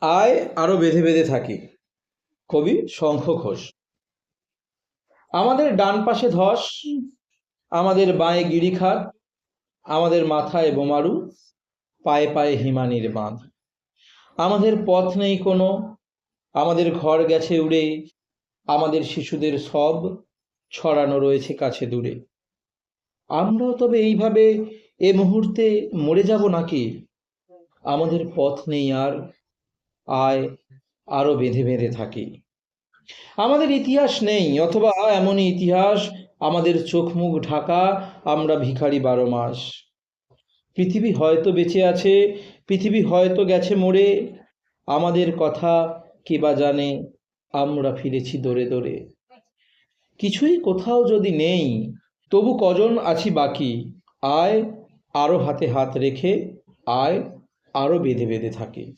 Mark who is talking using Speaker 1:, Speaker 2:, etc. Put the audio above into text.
Speaker 1: আয় আরো বেঁধে বেঁধে থাকি। কবি শঙ্খ ঘোষ। আমাদের ডান পাশে ধস, আমাদের বাঁয়ে গিরিখাত, আমাদের মাথায় বোমারু, পায়ে পায়ে হিমানির বাঁধ। আমাদের পথ নেই কোনো, আমাদের ঘর গেছে উড়ে, আমাদের শিশুদের সব ছড়ানো রয়েছে কাছে দূরে। আমরাও তবে এইভাবে এ মুহূর্তে মরে যাব নাকি? আমাদের পথ নেই আর, আয় আরো বেঁধে বেঁধে থাকি। আমাদের ইতিহাস নেই, অথবা এমনই ইতিহাস আমাদের চোখ মুখ ঢাকা, আমরা ভিখারি 12 মাস। পৃথিবী হয়তো বেঁচে আছে, পৃথিবী হয়তো গেছে মরে, আমাদের কথা কে বা জানে, আমরা ফিরেছি দৌড়ে দৌড়ে। কিছুই কোথাও যদি নেই, তবু কজন আছি বাকি। আয় আরো হাতে হাত রেখে, আয় আরো বেঁধে বেঁধে থাকি।